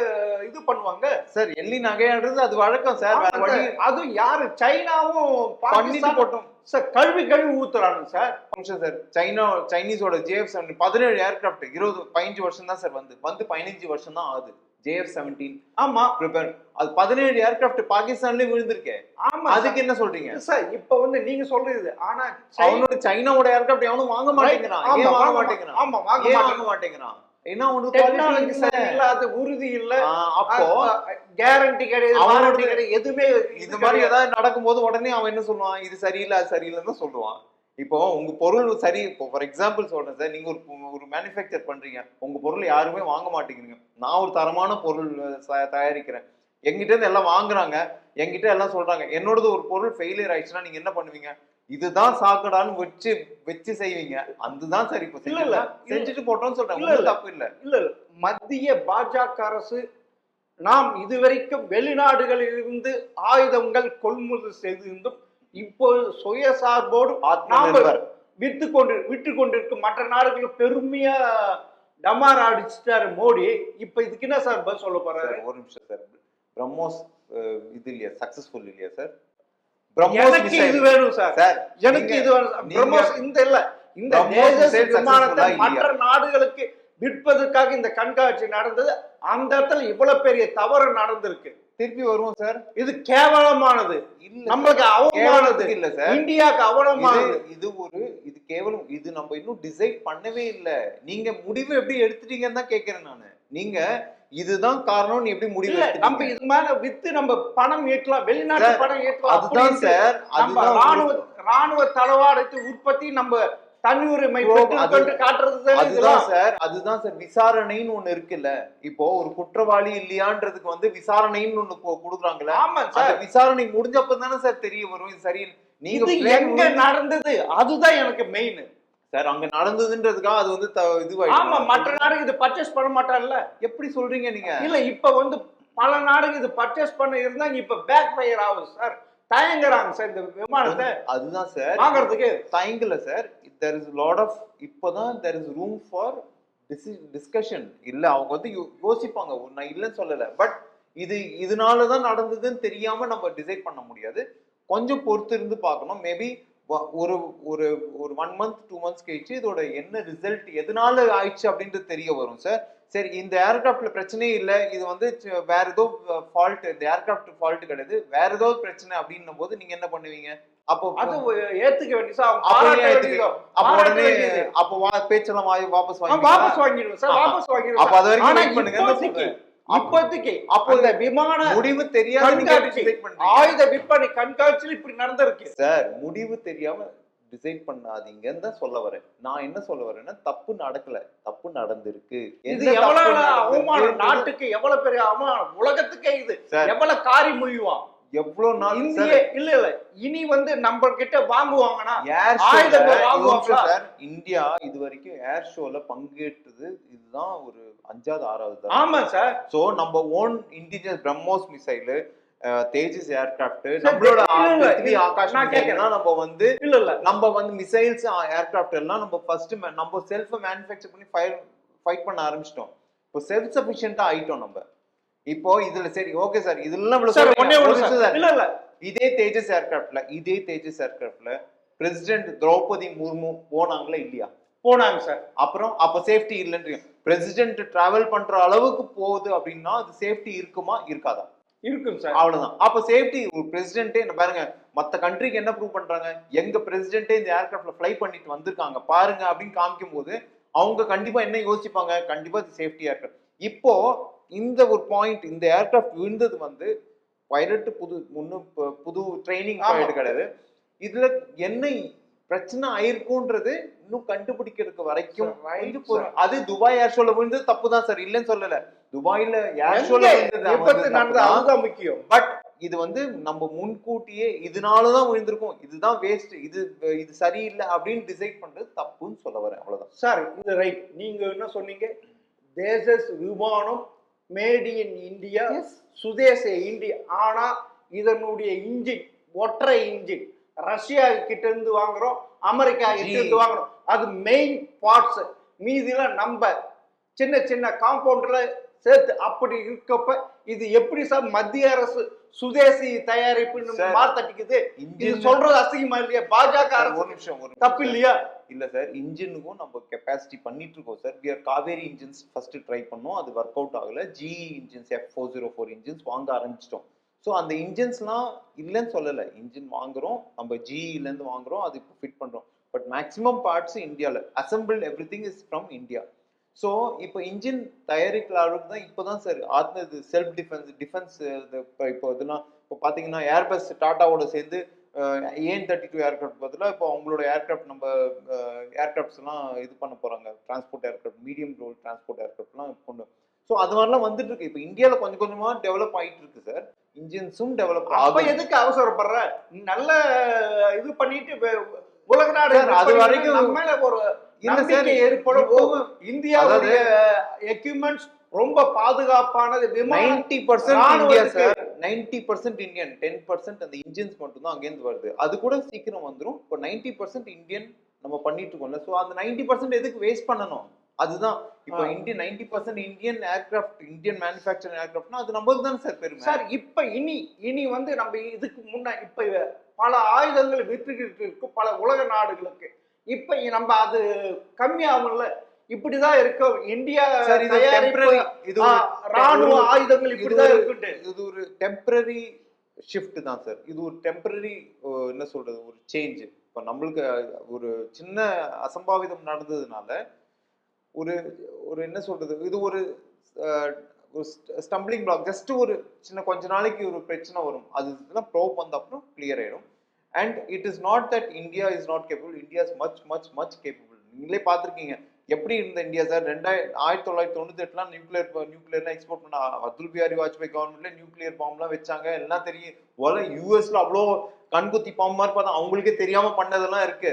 இது பண்ணுவாங்க சார். எள்ளி நகையாடுறது அது வழக்கம் சார். வேற வழி அதுவும் யாரு சைனாவும் பண்ணிட்டு பாகிஸ்தான் போட்டோம் சார், கழுவி ஊத்துறாங்க சார். சார் சைனீஸோட JF-17 17 ஏர்கிராஃப்ட் 15 வருஷம் தான் சார் வந்து 15 வருஷம் தான் ஆகுது. JF-17 ஆமா ப்ரிப்பேர், அது 17 ஏர்கிராஃப்ட் பாகிஸ்தான்லயே விழுந்திருக்கேன். ஆமா அதுக்கு என்ன சொல்றீங்க சார்? இப்ப வந்து நீங்க சொல்றது, ஆனா அவனோட சைனாவோட ஏர்கிராஃப்ட் எவனும் வாங்க மாட்டேங்கிறான். ஏன் வாங்க மாட்டேங்கிறான்? ஆமா வாங்க மாட்டேங்கிறான். ஏன்னா அவனுக்கு டெக்னாலஜி இல்ல, அது உறுதி இல்ல, அப்போ கேரண்டி கிடையாது, வாரண்டி கிடையாது, எதுவுமே இந்த மாதிரி ஏதாவது நடக்கும்போது உடனே அவன் என்ன சொல்லுவான், இது சரியில்லை அது சரியில்லைன்னு தான் சொல்லுவான். இப்போ உங்க பொருள் சரி, இப்போ ஃபார் எக்ஸாம்பிள் சொல்றேன் சார், நீங்க ஒரு மேனுஃபேக்சர் பண்றீங்க, உங்க பொருள் யாருமே வாங்க மாட்டேங்கிறீங்க. நான் ஒரு தரமான பொருள் தயாரிக்கிறேன், எங்கிட்ட இருந்து எல்லாம் வாங்குறாங்க, என்கிட்ட எல்லாம் சொல்றாங்க, என்னோடது ஒரு பொருள் ஃபெயிலியர் ஆயிடுச்சுன்னா நீங்க என்ன பண்ணுவீங்க? இதுதான் சாக்கடான்னு வச்சு செய்வீங்க. அதுதான் சரி. இப்போ இல்ல செஞ்சுட்டு போட்டோம்னு சொல்றாங்க, தப்பு இல்ல. இல்ல மத்திய பாஜக அரசு நாம் இதுவரைக்கும் வெளிநாடுகளில் இருந்து ஆயுதங்கள் கொள்முதல் செய்திருந்தும் இப்போ சுயசார்போடு விட்டு கொண்டிருக்கும் மற்ற நாடுகளுக்கு பெருமையா டமார் அடிச்சுட்டாரு மோடி. இப்ப இதுக்கு என்ன சார் பதில் சொல்ல போறாரு? ஒரு நிமிஷம் சார். பிரம்மோஸ் இது இல்லையா, சக்சஸ்ஃபுல் இல்லையா சார்? எனக்கு இது வேணும் சார், எனக்கு இது வேணும். பிரம்மோஸ் இந்த இல்ல, இந்த விமானத்தை மற்ற நாடுகளுக்கு விற்பதற்காக இந்த கண்காட்சி நடந்தது. அந்த இடத்துல இவ்வளவு பெரிய தவறு நடந்திருக்கு. திருப்பி வருவோம் சார். இது கேவலமானது, நம்மளுக்கு அவமானது இல்ல சார், இந்தியாவுக்கு அவமானது. இது கேவலம். இது நம்ம இன்னும் டிசைட் பண்ணவே இல்ல. நீங்க முடிவு எப்படி எடுத்துட்டீங்கன்னு தான் கேக்குறேன் நானு. நீங்க இதுதான் காரணம் எப்படி முடிவு? நம்ம இது மேல வித்து நம்ம பணம் ஈட்டலாம், வெளிநாட்டு பணம் ஈட்டலாம். அதுதான் சார். நம்ம ராணுவ தளவாடத்தை உற்பத்தி நம்ம தன்னுரிமை காட்டுறது. அதுதான் சார் விசாரணைன்னு ஒண்ணு இருக்குல்ல. இப்போ ஒரு குற்றவாளி இல்லையான்றதுக்கு வந்து விசாரணைன்னு ஒண்ணு கொடுக்குறாங்கல்ல. ஆமா சார், விசாரணை முடிஞ்சப்ப தானே சார் தெரிய வரும் இது சரி. நீங்க எங்க நடந்தது அதுதான் எனக்கு மெயின் சார். அங்க நடந்ததுன்றதுக்காக அது வந்து ஆமா, மற்ற நாடுக்கு இது பர்ச்சேஸ் பண்ண மாட்டாங்கல்ல. எப்படி சொல்றீங்க நீங்க? இல்ல இப்ப வந்து பல நாடுக்கு இது பர்ச்சேஸ் பண்ண இருந்தா இப்ப பேக் ஃபயர் ஆகுது சார், தயங்குறாங்க சார் இந்த விமானத்தை. அதுதான் சார் வாங்குறதுக்கு தயங்கல sir. there is lot of இப்போதான் there is room for discussion. இல்ல அவங்க வந்து யோசிப்பாங்க, நான் இல்லைன்னு சொல்லல. பட் இதனாலதான் நடந்ததுன்னு தெரியாம நம்ம டிசைட் பண்ண முடியாது. கொஞ்சம் பொறுத்து இருந்து பார்க்கணும். மேபி ஒரு ஒரு ஒரு 1 month 2 months கழிச்சு இதோட என்ன ரிசல்ட் எதனால ஆயிடுச்சு அப்படின்றது தெரிய வரும் சார். சரி, இந்த ஏர்கிராஃப்ட்ல பிரச்சனையே இல்லை, இது வந்து வேற ஏதோ ஃபால்ட், இந்த ஏர்கிராஃப்ட் ஃபால்ட் கிடையாது, வேற ஏதோ பிரச்சனை அப்படின்னும் போது நீங்க என்ன பண்ணுவீங்க? அப்போ அது ஏத்துக்க வேண்டிய சார். அப்போ பேச்செல்லாம் வாபஸ் வாங்கிடுவோம் சார், வாபஸ் வாங்கிடுவோம். அப்ப அது வரைக்கும் வெயிட் பண்ணுங்க. இப்போதைக்கு அப்போ இந்த விமான முடிவு தெரியாம ஆயுத விற்பனை கண்காட்சியில் இப்படி நடந்திருக்கு சார். முடிவு தெரியாம டிசைட் பண்ணாதீங்கன்னு தான் சொல்ல வரேன். நான் என்ன சொல்ல வரேன்னா, தப்பு நடக்கல, தப்பு நடந்திருக்கு. இது எவ்வளவு அவமானம், நாட்டுக்கு எவ்வளவு பெரிய அவமானம், உலகத்துக்கே இது எவ்வளவு காரி முழிவான். எவ்வளவு நாள் இந்திய இல்ல இனி வந்து நம்ம கிட்ட வாங்குவாங்கன்னா சார். இந்தியா இது வரைக்கும் ஏர் ஷோல பங்கேற்றது இதுதான் ஒரு 5வது 6வது. ஆமா சார். சோ நம்ம ஓன் இண்டிஜினஸ் பிரம்மோஸ் மிசைல், தேஜஸ் ஏர்கிராஃப்ட், நம்மளோட ஆகாஷ் நம்ம வந்து நம்ம வந்து மிசைல்ஸ் ஏர்கிராஃப்ட் எல்லாம் நம்ம ஃபர்ஸ்ட் நம்ம செல்ஃப் மேனுஃபேக்சர் பண்ணி ஃபைட் பண்ண ஆரம்பிச்சிட்டோம். இப்போ செல்ஃப் சஃபிஷியன்ட்டா ஆயிட்டோம் நம்ம. இப்போ இதுல சரி ஓகே சார், இதெல்லாம் இதே தேஜஸ் ஏர்கிராஃப்ட்ல பிரசிடென்ட் திரௌபதி முர்மு போனாங்களா இல்லையா? போனாங்க சார். அப்புறம் அப்ப சேஃப்டி இல்லைன்றீங்க. பிரசிடென்ட் டிராவல் பண்ற அளவுக்கு போகுது அப்படின்னா அது சேஃப்டி இருக்குமா இருக்காதா? இருக்கும் சார். அவ்வளவுதான். அப்ப சேஃப்டி ஒரு பிரசிடென்ட்டே பாருங்க, மத்த கண்ட்ரிக்கு என்ன ப்ரூவ் பண்றாங்க, எங்க பிரசிடென்ட்டே இந்த ஏர்கிராஃப்ட்ல ஃப்ளை பண்ணிட்டு வந்திருக்காங்க பாருங்க அப்படின்னு காமிக்கும் போது அவங்க கண்டிப்பா என்ன யோசிப்பாங்க, கண்டிப்பா இது சேஃப்டியா இருக்கு. இப்போ இந்த ஒரு பாயிண்ட், இந்த ஏர்கிராஃப்ட் விழுந்தது வந்து பைலட் புது ட்ரைனிங் பைலட் கிடையாது. இதுல என்ன பிரச்சனை ஆயிருக்கும்ன்றது இன்னும் கண்டுபிடிக்கிறதுக்கு வரைக்கும் அது துபாய் ஏர் ஷோல விழுந்தது தப்பு தான் சார், இல்லைன்னு சொல்லல. துபாயில ஏர் ஷோல விழுந்தது முக்கியம். பட் இது வந்து நம்ம முன்கூட்டியே இதனாலதான் விழுந்திருக்கும், இதுதான் வேஸ்ட், இது சரியில்லை அப்படின்னு டிசைட் பண்றது தப்புன்னு சொல்ல வரேன். அவ்வளவுதான் சார். இது ரைட். நீங்க என்ன சொன்னீங்க, தேசஸ் விமானம் மேட் இன் இந்தியா, சுதேச இந்தியா. ஆனா இதனுடைய இன்ஜின் ஒற்றை இன்ஜின் ரஷ்யா கிட்ட இருந்து வாங்குறோம், அமெரிக்கா கிட்ட இருந்து வாங்குறோம். அது மெயின் பார்ட்ஸ். மீதில நம்ம சின்ன சின்ன காம்பவுண்ட்ல சேர்த்து அப்படி இருக்கப்ப இது எப்படி சார் மத்திய அரசு சுதேசி தயாரிப்பு மாத்தட்டிக்குது? இது சொல்றது அசிங்கமா இல்லையா? பாஜக ஒரு நிமிஷம் தப்பு இல்லையா? இல்ல சார், இன்ஜினுக்கும் நம்ம கெப்பாசிட்டி பண்ணிட்டு இருக்கோம் sir. we are Kaveri engines first try பண்ணோம், அது ஒர்க் அவுட் ஆகல. ஜிஇ இன்ஜின்ஸ் F404 இன்ஜின்ஸ் வாங்க ஆரம்பிச்சிட்டோம். ஸோ அந்த இன்ஜின்ஸ்லாம் இல்லைன்னு சொல்லலை, இன்ஜின் வாங்குறோம், நம்ம ஜிஇலேருந்து வாங்குறோம், அது இப்போ ஃபிட் பண்ணுறோம். பட் மேக்ஸிமம் பார்ட்ஸ் இந்தியாவில் assemble, every thing is from India. So இப்போ இன்ஜின் தயாரிக்கிற அளவுக்கு தான் இப்போ தான் சார் இது செல்ஃப் டிஃபென்ஸ் இப்போ இதெல்லாம் இப்போ பார்த்தீங்கன்னா ஏர்பஸ் டாட்டாவோட சேர்ந்து AN-32 ஏர்கிராஃப்ட் பதிலாக இப்போ அவங்களோட ஏர்கிராஃப்ட் நம்ம ஏர்கிராஃப்ட்ஸ்லாம் இது பண்ண போகிறாங்க. Transport aircraft, medium role transport ஏர்கிராஃப்ட்லாம் கொண்டு. ஸோ அது மாதிரிலாம் வந்துட்டு இருக்கு. இப்போ இந்தியாவில் கொஞ்சம் கொஞ்சமாக டெவலப் ஆகிட்டு இருக்கு சார். இன்ஜின்ஸும் டெவலப் ஆகும். எதுக்கு அவசரப்படுற? நல்ல இது பண்ணிட்டு உலக நாடு அது வரைக்கும் மேல ஒரு நம்பிக்கை ஏற்படும். இந்தியாவுடைய எக்யூப்மெண்ட்ஸ் ரொம்ப பாதுகாப்பானது. 90% இந்தியா சார், 90% இந்தியன், 10% அந்த இன்ஜின்ஸ் மட்டும் தான் அங்கேருந்து வருது. அது கூட சீக்கிரம் வந்துடும். இப்போ 90% இந்தியன் நம்ம பண்ணிட்டு இருக்கோம்ல. ஸோ அந்த 90% எதுக்கு வேஸ்ட் பண்ணணும்? அதுதான் இப்போ Indian 90% Indian aircraft, Indian manufacturing ஏர்கிராஃப்ட்னா அது நம்மளுக்கு தான் சார் பெருமை சார். இப்ப இனி வந்து நம்ம இதுக்கு முன்ன இப்ப பல ஆயுதங்கள் விற்றுக்கிட்டு இருக்கு பல உலக நாடுகளுக்கு. இப்ப நம்ம அது கம்மியாகும்ல. இப்படிதான் இருக்கும் இந்தியா ராணுவ ஆயுதங்கள் இப்படிதான் இருக்கு. இது ஒரு டெம்பரரி ஷிஃப்ட் தான் சார். இது ஒரு டெம்பரரி என்ன சொல்றது, ஒரு சேஞ்ச். இப்ப நம்மளுக்கு ஒரு சின்ன அசம்பாவிதம் நடந்ததுனால ஒரு ஒரு என்ன சொல்றது, இது ஒரு ஸ்டம்பிளிங் பிளாக். ஜஸ்ட் ஒரு சின்ன கொஞ்ச நாளைக்கு ஒரு பிரச்சனை வரும், அதுதான் ப்ரோப் வந்த அப்புறம் கிளியர் ஆயிடும். And it is not that India is not capable. India is much much much capable. நீங்களே பார்த்துருக்கீங்க எப்படி இருந்த இந்தியா சார். 1998 நியூக்ளியர்லாம் எக்ஸ்போர்ட் பண்ண. அப்துல் பிஹாரி வாஜ்பாய் கவர்மெண்ட்ல நியூக்ளியர் பாம்லாம் வச்சாங்க, எல்லாம் தெரியும். யூஎஸ்ல அவ்வளோ கண்குத்தி பாம்பு மாதிரி பார்த்தா அவங்களுக்கே தெரியாம பண்ணதெல்லாம் இருக்கு.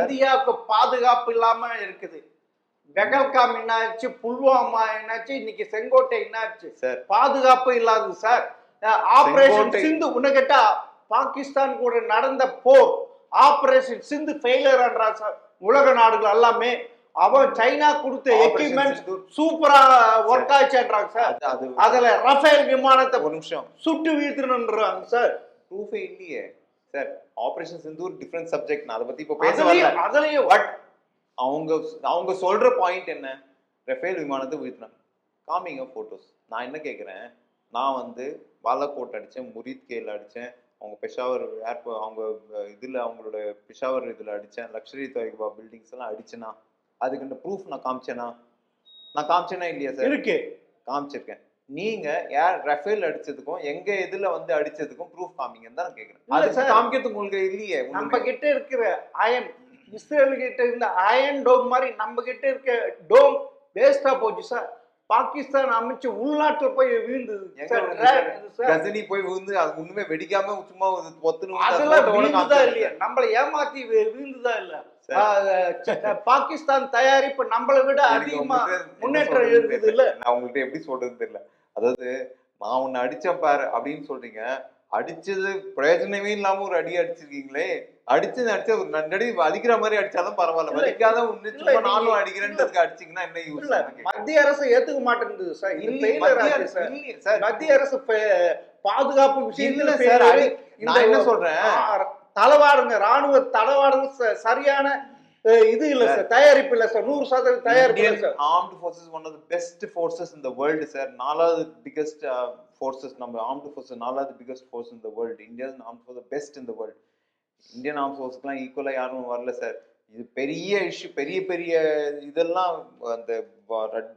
இந்தியாவுக்கு பாதுகாப்பு இல்லாம இருக்குது. பெகல்காம் என்னாச்சு, புல்வாமா என்னாச்சு, இன்னைக்கு செங்கோட்டை என்னாச்சு, பாதுகாப்பு இல்லாதது சார். ஆபரேஷன் சிந்து உனக்கிட்ட பாகிஸ்தான் கூட நடந்த போர் ஆபரேஷன் சிந்து ஃபெயிலியர் என்றார் சார். உலக நாடுகள் எல்லாமே அவன் சைனா கொடுத்த எக்யூப்மெண்ட் சூப்பரா ஒர்க் ஆச்சுன்றாங்க சார். அதுல ரஃபேல் விமானத்தை ஒரு நிமிஷம் சுட்டு வீழ்த்துறாங்க சார். ப்ரூஃபே இல்லையே சார். ஆபரேஷன் சிந்து ஒரு டிஃபரண்ட் சப்ஜெக்ட், நான் அதை பத்தி இப்போ பேசல. அதுலயும் பட் அவங்க சொல்ற பாயிண்ட் என்ன, ரஃபேல் விமானத்தை வீழ்த்தினாங்க, காமிங்க போட்டோஸ். நான் என்ன கேட்குறேன், நான் வந்து பாலாகோட் அடித்தேன், முரீத் கேல் அடித்தேன், அவங்க பெஷாவர் அவங்க இதில் அவங்களோட பெஷாவர் இதில் அடித்தேன், லக்ஷரி தொய்பா பில்டிங்ஸ் எல்லாம் அடிச்சேனா, அதுக்கு இந்த ப்ரூஃப் நான் காமிச்சேனா? நான் காமிச்சேனா இல்லையா சார்? இருக்கு, காமிச்சிருக்கேன். நீங்க யார் ரஃபேல் அடிச்சதுக்கும் எங்க இதுல வந்து அடிச்சதுக்கும் ப்ரூஃப் காமிங்கன்னு தான் கேட்குறேன். அது காமிக்கிறதுக்கு உங்களுக்கு இல்லையே. நம்ம கிட்ட இருக்கிற அயன், இஸ்ரேல் கிட்ட இருந்த அயன் டோம் மாதிரி நம்ம கிட்ட இருக்க டோம் வேஸ்டா போச்சு சார். பாகிஸ்தான் அமைச்சு உள்நாட்டுல போய் விழுந்தது, கஜினி போய் விழுந்து அது ஒண்ணுமே வெடிக்காம சும்மா விழுந்துதா இல்லையா? நம்மளை ஏமாத்தி விழுந்துதா இல்ல? பாகிஸ்தான் தயாரிப்பு நம்மளை விட அதிகமா முன்னேற்றம் இருக்குது இல்ல? நான் உங்கள்கிட்ட எப்படி சொல்றது தெரியல. அதாவது நான் உன்னை அடிச்சேன் பாரு அப்படின்னு சொல்றீங்க, அடிச்சது பிரயோஜனமே இல்லாம ஒரு அடி அடிச்சிருக்கீங்களே. அடிச்சது ஒரு நன்றி அடிக்கிற மாதிரி அடிச்சாலும் பரவாயில்ல, வலிக்காத ஒண்ணு நானும் அடிக்கிறேன்றதுக்கு அடிச்சீங்கன்னா என்ன யூஸ்? மத்திய அரசு ஏத்துக்க மாட்டேங்குது சார். மத்திய அரசு பாதுகாப்பு விஷயத்துல சார் நான் என்ன சொல்றேன், தளவாடுங்க, ராணுவ தளவாடுங்க சரியான இது இல்ல சார், தயாரிப்பு இல்ல சார், 100% தயாரிப்பு இல்ல sir. Armed forces one of the best forces in the world sir. 4வது பிகெஸ்ட் ஃபோர்சஸ் நம்ம ஆர்ம்டு ஃபோர்சஸ், 4வது biggest force in the world. Indian armed force best in the world. Indian armed ஃபோர்ஸ்க்குலாம் ஈக்குவலா யாரும் வரல sir. இது பெரிய issue, பெரிய பெரிய இதெல்லாம் அந்த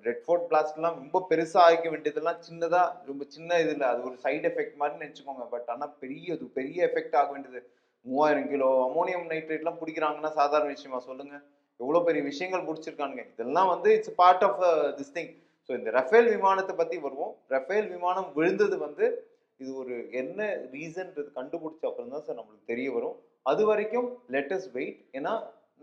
ரெட் ஃபோர்ட் பிளாஸ்ட்லாம் ரொம்ப பெருசா ஆகிக்க வேண்டியதெல்லாம் சின்னதா, ரொம்ப சின்ன இதுல அது ஒரு சைடு எஃபெக்ட் மாதிரி நினைச்சுக்கோங்க. பட் ஆனா பெரிய எஃபெக்ட் ஆக வேண்டியது. 3000 கிலோ அமோனியம் நைட்ரேட்லாம் பிடிக்கிறாங்கன்னா சாதாரண விஷயமா சொல்லுங்க? எவ்வளவு பெரிய விஷயங்கள் பிடிச்சிருக்கானுங்க. இதெல்லாம் வந்து it's part of this thing. So இந்த ரஃபேல் விமானத்தை பத்தி வருவோம். ரஃபேல் விமானம் விழுந்தது வந்து இது ஒரு என்ன ரீசன்றது கண்டுபிடிச்ச அப்புறம் தான் சார் நம்மளுக்கு தெரிய வரும். அது வரைக்கும் லெட் அஸ் வெயிட். ஏன்னா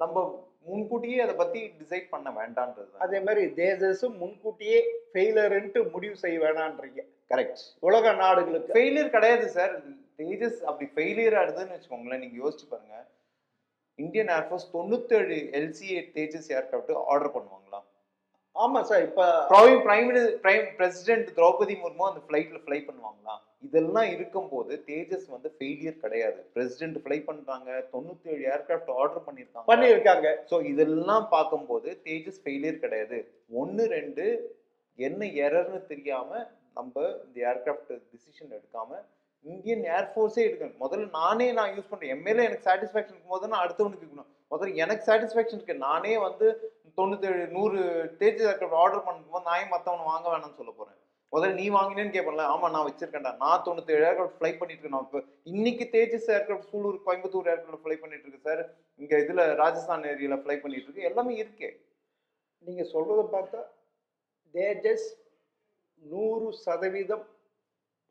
நம்ம முன்கூட்டியே அதை பத்தி டிசைட் பண்ண வேண்டான்றது. அதே மாதிரி தேசம் முன்கூட்டியே ஃபெயிலர்ன்ட்டு முடிவு செய்ய வேணான்றீங்க. கரெக்ட். உலக நாடுகளுக்கு. ஃபெயிலியர் கிடையாது சார். தேஜஸ் அப்படி ஃபெயிலியர் ஆகுதுன்னு வச்சுக்கோங்களேன், நீங்க யோசிச்சு பாருங்க. இந்தியன் ஏர்ஃபோர்ஸ் 97 LCA தேஜஸ் ஏர்கிராஃப்ட் ஆர்டர் பண்ணுவாங்களா? ஆமா சார். இப்ப பிரைம் பிரசிடென்ட் திரௌபதி முர்மு அந்த ஃபிளைட்ல ஃப்ளை பண்ணுவாங்களா? இதெல்லாம் இருக்கும்போது தேஜஸ் வந்து ஃபெயிலியர் கிடையாது. பிரசிடென்ட் ஃப்ளை பண்றாங்க, 97 ஏர்கிராஃப்ட் ஆர்டர் பண்ணிருக்காங்க. ஸோ இதெல்லாம் பார்க்கும்போது தேஜஸ் ஃபெயிலியர் கிடையாது. 1 2 என்ன எரர்னு தெரியாம நம்ம இந்த ஏர்கிராஃப்ட் டிசிஷன் எடுக்காம இந்தியன் ஏர்ஃபோர்ஸே எடுக்கணும். முதல்ல நான் யூஸ் பண்றேன். எம்ஏல எனக்கு சாட்டிஸ்ஃபேக்ஷன் இருக்கும் போது நான் அடுத்தவனுக்கு இருக்கணும். முதல்ல எனக்கு சாட்டிஸ்ஃபேக்ஷன் இருக்கு. நானே வந்து 97 100 தேஜஸ் ஏர்கிராஃப்ட் ஆர்டர் பண்ணும்போது நான் மற்றவனை வாங்க வேணாம்னு சொல்ல போறேன். முதல்ல நீ வாங்கினேன்னு கேட்பல. ஆமா நான் வச்சிருக்கேன்டா, நான் 97 ஏர்கிராஃப்ட் ஃப்ளை பண்ணிட்டு இருக்கேன். நான் இப்போ இன்னைக்கு Tejas aircraft Sulur Coimbatore aircraft fly பண்ணிட்டு இருக்கு சார். இங்க இதுல ராஜஸ்தான் ஏரியால ஃப்ளை பண்ணிட்டு இருக்கு. எல்லாமே இருக்கே. நீங்க சொல்றத பார்த்தா தேஜஸ் 100%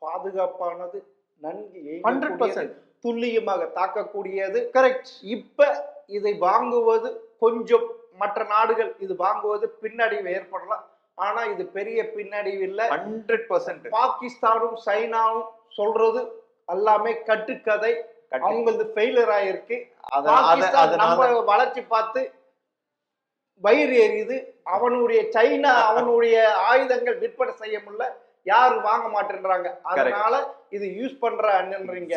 பாதுகாப்பானது, நன்கு 100% துல்லியமாக தாக்கக்கூடியது. கரெக்ட். இப்ப இதை வாங்குவது கொஞ்சம் மற்ற நாடுகள் இது வாங்குவது பின்னடைவு ஏற்படலாம். ஆனா இது பெரிய பின்னடைவு இல்ல. 100%. பாகிஸ்தானும் சைனாவும் சொல்றது எல்லாமே கட்டுக்கதை. அவங்களது ஃபெயிலியர் ஆயிருக்கு. நம்ம வளர்ச்சி பார்த்து வயிறு எரியுது. அவனுடைய சைனா அவனுடைய ஆயுதங்கள் விற்பனை செய்ய முடியல, யாரும் வாங்க மாட்டேன்றாங்க. அதனால இது யூஸ் பண்றீங்க.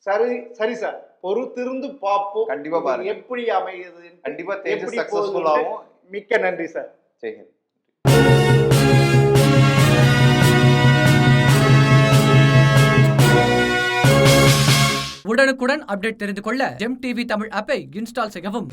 சரி சார், பொறுத்திருந்து பார்ப்போம். கண்டிப்பா பாருங்க எப்படி அமையுது. கண்டிப்பா தேஜஸ் சக்சஸ்ஃபுல் ஆகும். மிக்க நன்றி சார். ஜெய்ஹிந்த். உடனுக்குடன் அப்டேட் தெரிந்து கொள்ள ஜெம் டிவி தமிழ் ஆப்பை இன்ஸ்டால் செய்யவும்.